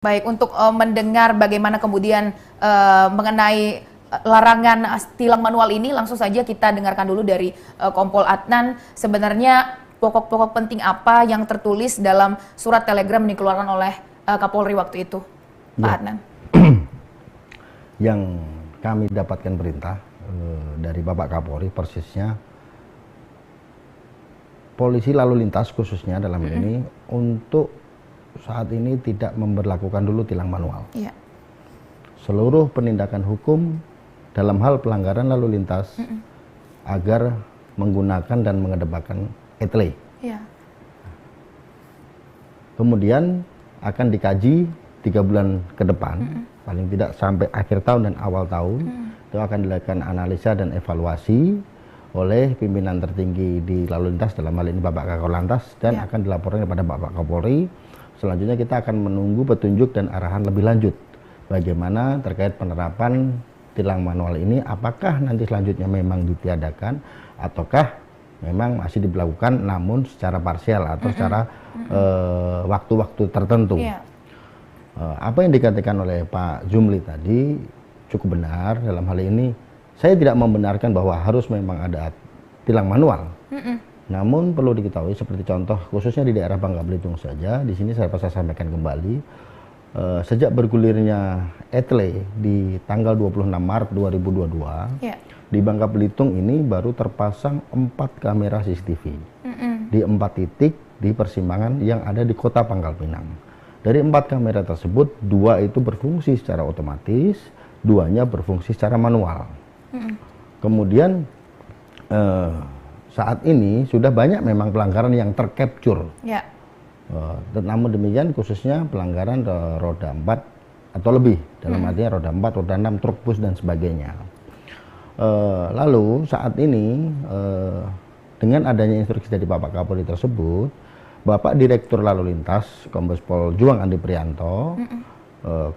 Baik, untuk mendengar bagaimana kemudian mengenai larangan tilang manual ini, langsung saja kita dengarkan dulu dari Kompol Adnan. Sebenarnya pokok-pokok penting apa yang tertulis dalam surat telegram yang dikeluarkan oleh Kapolri waktu itu, Pak Adnan? Yang kami dapatkan perintah dari Bapak Kapolri persisnya, polisi lalu lintas khususnya dalam ini untuk saat ini tidak memberlakukan dulu tilang manual. Yeah. Seluruh penindakan hukum dalam hal pelanggaran lalu lintas agar menggunakan dan mengedepankan etle. Yeah. Kemudian akan dikaji 3 bulan ke depan, paling tidak sampai akhir tahun dan awal tahun, itu akan dilakukan analisa dan evaluasi oleh pimpinan tertinggi di lalu lintas, dalam hal ini Bapak Kakor Lantas, dan akan dilaporkan kepada Bapak Kapolri. Selanjutnya kita akan menunggu petunjuk dan arahan lebih lanjut bagaimana terkait penerapan tilang manual ini, apakah nanti selanjutnya memang ditiadakan ataukah memang masih diberlakukan namun secara parsial atau secara waktu-waktu tertentu. Apa yang dikatakan oleh Pak Jumli tadi cukup benar. Dalam hal ini saya tidak membenarkan bahwa harus memang ada tilang manual. Namun perlu diketahui, seperti contoh khususnya di daerah Bangka Belitung saja, di sini saya sampaikan kembali, sejak bergulirnya etle di tanggal 26 Maret 2022, di Bangka Belitung ini baru terpasang 4 kamera CCTV di 4 titik di persimpangan yang ada di kota Pangkal Pinang. Dari 4 kamera tersebut, 2 itu berfungsi secara otomatis, 2-nya berfungsi secara manual. Kemudian saat ini sudah banyak memang pelanggaran yang tercapture. Namun demikian khususnya pelanggaran roda 4 atau lebih, dalam artinya roda 4, roda 6, truk bus dan sebagainya. Lalu saat ini dengan adanya instruksi dari Bapak Kapolri tersebut, Bapak Direktur Lalu Lintas Kombes Pol Juang Andi Prianto,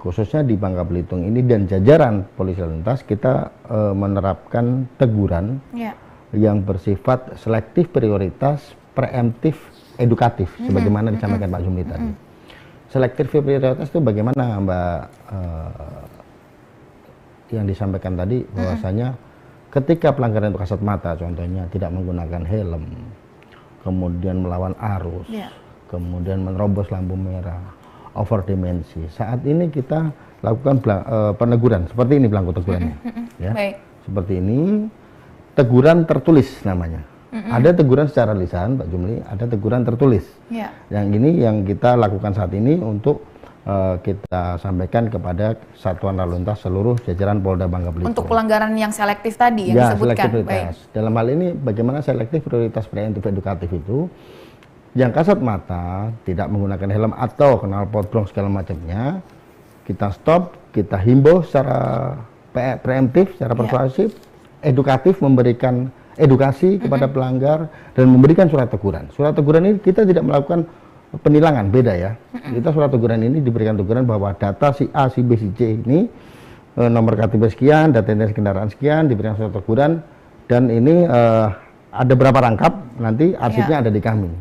khususnya di Bangka Belitung ini dan jajaran Polisi Lalu Lintas, kita menerapkan teguran yang bersifat selektif, prioritas, preemptif, edukatif, sebagaimana disampaikan Pak Jumli tadi. Selektif prioritas itu bagaimana, Mbak, yang disampaikan tadi, bahwasanya ketika pelanggaran itu kasat mata, contohnya tidak menggunakan helm, kemudian melawan arus, kemudian menerobos lampu merah, over dimensi. Saat ini kita lakukan peneguran, seperti ini belangko tegurannya, ya. Seperti ini. Teguran tertulis namanya. Ada teguran secara lisan, Pak Jumli, ada teguran tertulis. Yang ini yang kita lakukan saat ini untuk kita sampaikan kepada Satuan Lalu Lintas seluruh jajaran Polda Bangka Belitung. Untuk pelanggaran yang selektif tadi yang disebutkan. Dalam hal ini bagaimana selektif, prioritas, preemptif, edukatif itu yang kasat mata tidak menggunakan helm atau knalpot blong segala macamnya, kita stop, kita himbau secara preemptif, secara persuasif, edukatif, memberikan edukasi kepada pelanggar dan memberikan surat teguran. Surat teguran ini kita tidak melakukan penilangan, beda ya. Kita surat teguran ini diberikan teguran bahwa data si A, si B, si C ini nomor KTP sekian, data identitas kendaraan sekian, diberikan surat teguran, dan ini ada berapa rangkap, nanti arsipnya ada di kami.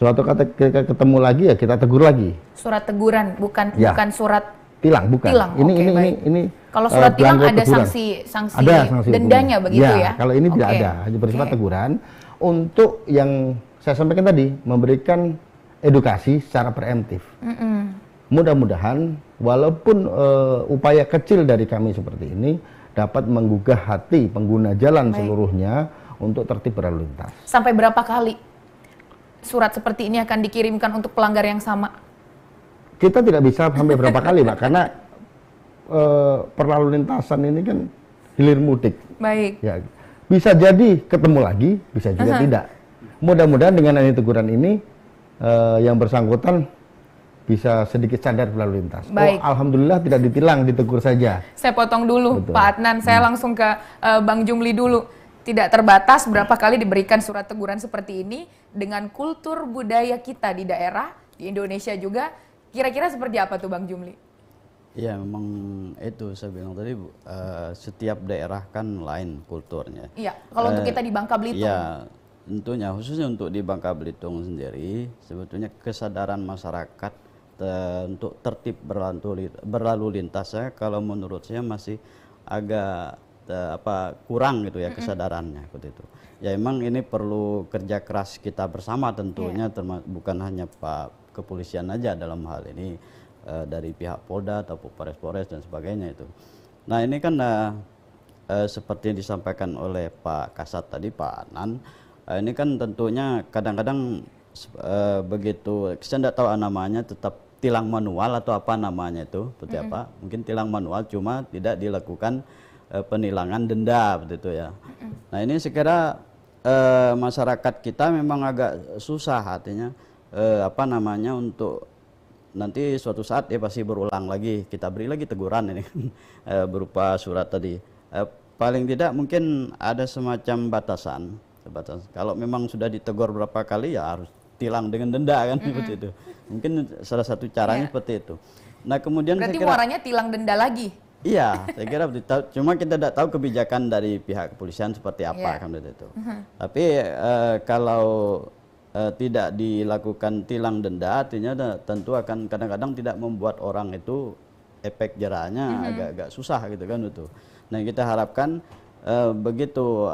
Suatu kata ketemu lagi ya kita tegur lagi. Surat teguran, bukan surat tilang, bukan. Tilang. Ini kalau surat tilang ada sanksi dendanya begitu ya. Kalau ini tidak ada, hanya bersifat teguran untuk yang saya sampaikan tadi, memberikan edukasi secara preemptif. Mudah-mudahan walaupun upaya kecil dari kami seperti ini dapat menggugah hati pengguna jalan seluruhnya untuk tertib berlalu lintas. Sampai berapa kali surat seperti ini akan dikirimkan untuk pelanggar yang sama? Kita tidak bisa sampai berapa kali, Mbak, karena perlalu lintasan ini kan hilir mudik. Ya, bisa jadi ketemu lagi, bisa juga tidak. Mudah-mudahan dengan adanya teguran ini yang bersangkutan bisa sedikit sadar berlalu lintas. Alhamdulillah tidak ditilang, ditegur saja. Saya potong dulu, Pak Adnan. Saya langsung ke Bang Jumli dulu. Tidak terbatas berapa kali diberikan surat teguran seperti ini dengan kultur budaya kita di daerah, di Indonesia juga. Kira-kira seperti apa tuh Bang Jumli? Ya memang itu saya bilang tadi Bu, setiap daerah kan lain kulturnya. Iya, kalau untuk kita di Bangka Belitung. Iya, tentunya khususnya untuk di Bangka Belitung sendiri, sebetulnya kesadaran masyarakat untuk tertib berlalu lintasnya, kalau menurut saya masih agak kurang gitu ya kesadarannya seperti itu. Ya emang ini perlu kerja keras kita bersama tentunya, bukan hanya Pak Kepolisian aja dalam hal ini, dari pihak Polda atau Polres dan sebagainya itu. Nah ini kan seperti yang disampaikan oleh Pak Kasat tadi, Pak Adnan, ini kan tentunya kadang-kadang begitu, saya tidak tahu namanya, tetap tilang manual atau apa namanya itu, seperti apa, mungkin tilang manual cuma tidak dilakukan penilangan denda begitu ya. Nah ini sekira masyarakat kita memang agak susah artinya untuk nanti suatu saat ya pasti berulang lagi, kita beri lagi teguran ini berupa surat tadi. Paling tidak mungkin ada semacam batasan. Kalau memang sudah ditegur berapa kali ya harus tilang dengan denda kan seperti itu. Mungkin salah satu caranya seperti itu. Nah kemudian berarti saya kira, muaranya tilang denda lagi. iya, saya kira cuma kita tidak tahu kebijakan dari pihak kepolisian seperti apa kan itu. Tapi kalau tidak dilakukan tilang denda, artinya tentu akan kadang-kadang tidak membuat orang itu efek jerahnya agak-agak susah gitu kan itu. Nah kita harapkan begitu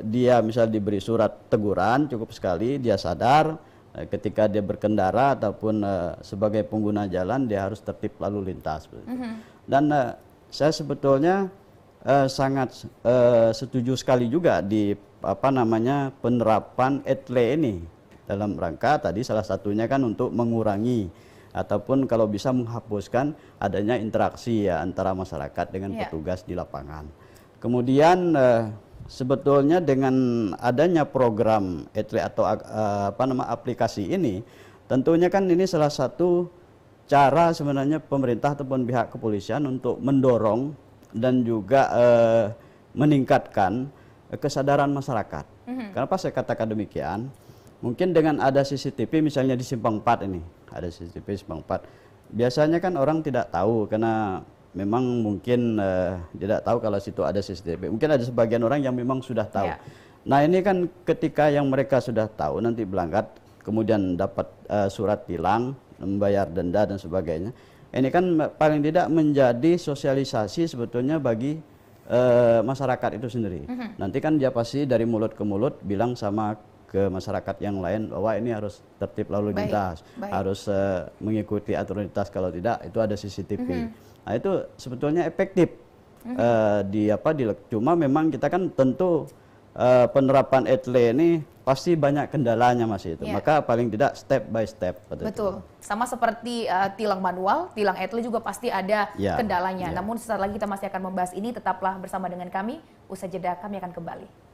dia misal diberi surat teguran cukup sekali, dia sadar ketika dia berkendara ataupun sebagai pengguna jalan dia harus tertib lalu lintas. Dan saya sebetulnya sangat setuju sekali juga di penerapan ETLE ini dalam rangka tadi salah satunya kan untuk mengurangi ataupun kalau bisa menghapuskan adanya interaksi ya antara masyarakat dengan petugas di lapangan. Kemudian sebetulnya dengan adanya program ETLE atau aplikasi ini, tentunya kan ini salah satu cara sebenarnya pemerintah ataupun pihak kepolisian untuk mendorong dan juga meningkatkan kesadaran masyarakat. Kenapa saya katakan demikian? Mungkin dengan ada CCTV misalnya di Simpang 4 ini, ada CCTV Simpang 4. Biasanya kan orang tidak tahu karena memang mungkin tidak tahu kalau situ ada CCTV. Mungkin ada sebagian orang yang memang sudah tahu. Nah ini kan ketika yang mereka sudah tahu nanti berangkat, kemudian dapat surat tilang, membayar denda dan sebagainya. Ini kan paling tidak menjadi sosialisasi sebetulnya bagi masyarakat itu sendiri. Nanti kan dia pasti dari mulut ke mulut bilang sama ke masyarakat yang lain bahwa ini harus tertib lalu lintas, harus mengikuti aturan lintas, kalau tidak itu ada CCTV. Nah itu sebetulnya efektif cuma memang kita kan tentu penerapan ETLE ini pasti banyak kendalanya masih itu. Maka paling tidak step by step. Betul. Sama seperti tilang manual, tilang ETLE juga pasti ada kendalanya. Namun sesaat lagi kita masih akan membahas ini. Tetaplah bersama dengan kami. Usai jeda kami akan kembali.